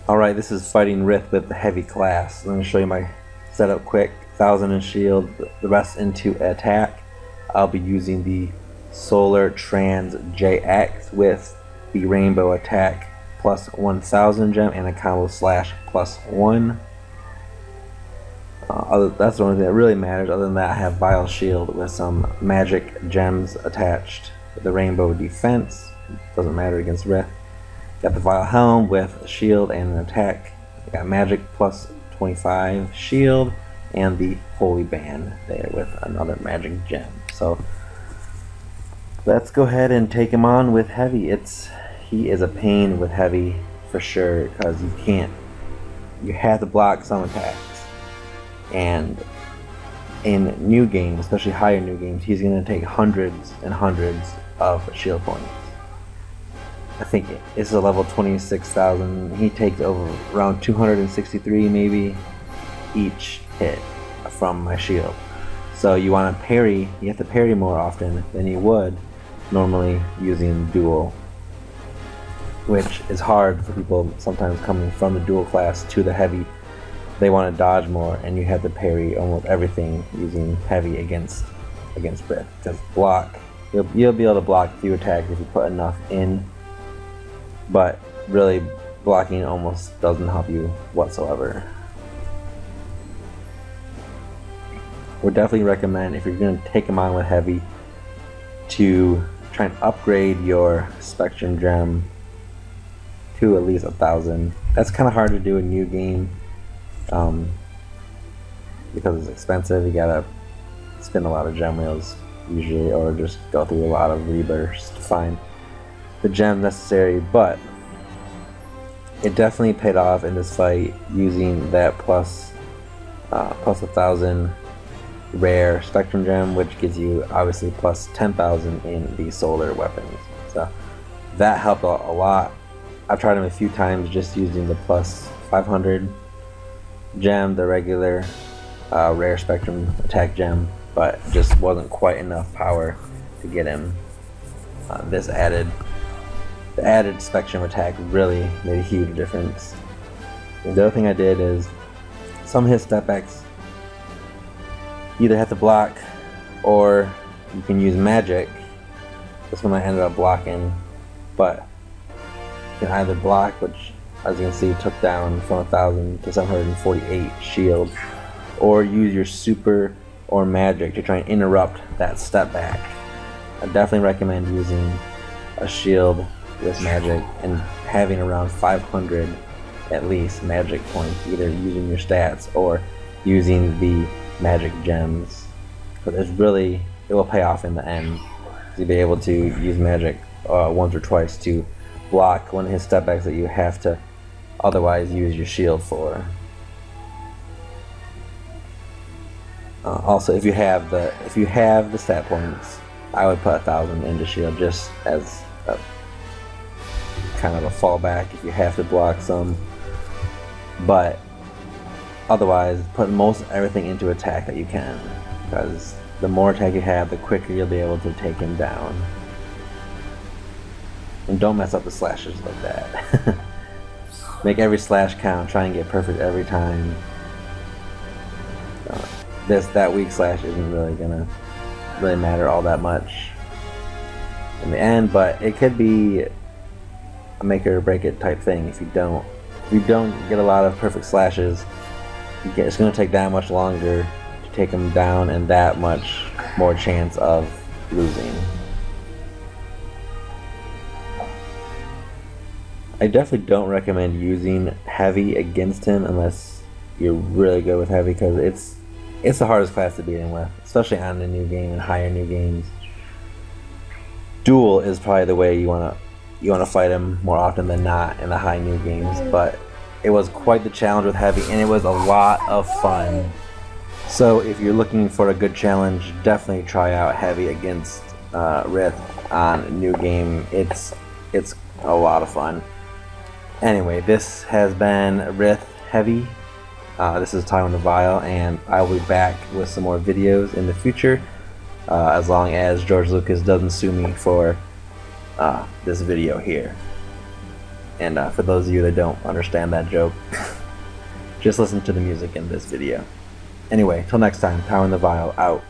Alright, this is fighting Ryth with the heavy class. Let me show you my setup quick. 1000 in shield, the rest into attack. I'll be using the Solar Trans JX with the Rainbow Attack plus 1000 gem and a combo slash plus 1. That's the only thing that really matters. Other than that, I have Vile Shield with some magic gems attached with the Rainbow Defense. Doesn't matter against Ryth. Got the Vile Helm with a shield and an attack. Got magic plus 25 shield and the Holy Band there with another magic gem. So let's go ahead and take him on with heavy. He is a pain with heavy for sure, because you have to block some attacks, and in new games, especially higher new games, he's going to take hundreds and hundreds of shield points. I think it's a level 26,000. He takes over around 263 maybe each hit from my shield. So you want to parry. You have to parry more often than you would normally using dual, which is hard for people sometimes coming from the dual class to the heavy. They want to dodge more, and you have to parry almost everything using heavy against Ryth. Just block. You'll be able to block a few attacks if you put enough in. But really, blocking almost doesn't help you whatsoever. Would definitely recommend, if you're going to take him on with heavy, to try and upgrade your Spectrum Gem to at least 1000. That's kind of hard to do in new game because it's expensive. You gotta spin a lot of gem wheels usually, or just go through a lot of rebirths to find the gem necessary, but it definitely paid off in this fight using that plus 1000 rare Spectrum Gem, which gives you obviously plus 10,000 in the solar weapons. So that helped a lot. I've tried them a few times just using the plus 500 gem, the regular rare Spectrum attack gem, but just wasn't quite enough power to get him. The added Spectrum attack really made a huge difference. And the other thing I did is some of his step backs you either have to block or you can use magic. This one I ended up blocking, but you can either block, which as you can see took down from 1000 to 748 shield, or use your super or magic to try and interrupt that step back. I definitely recommend using a shield with magic and having around 500 at least magic points, either using your stats or using the magic gems, because it will pay off in the end. You'll be able to use magic once or twice to block one of his step backs that you have to otherwise use your shield for. Also, if you have the stat points, I would put 1000 into shield just as a kind of a fallback if you have to block some, but otherwise put most everything into attack that you can, because the more attack you have, the quicker you'll be able to take him down. And don't mess up the slashes like that. Make every slash count, try and get perfect every time. That weak slash isn't really gonna matter all that much in the end, but it could be a make it or break it type thing. If you don't get a lot of perfect slashes, it's going to take that much longer to take them down and that much more chance of losing. I definitely don't recommend using heavy against him unless you're really good with heavy, because it's the hardest class to beat him with, especially on the new game and higher new games. Dual is probably the way you want to fight him more often than not in the high new games, but it was quite the challenge with heavy, and it was a lot of fun. So if you're looking for a good challenge, definitely try out heavy against Ryth on new game. It's a lot of fun. Anyway, this has been Ryth Heavy. This is Taiwan the Vile, and I will be back with some more videos in the future. as long as George Lucas doesn't sue me for this video here. And for those of you that don't understand that joke, just listen to the music in this video. Anyway, till next time, Power in the Vial out.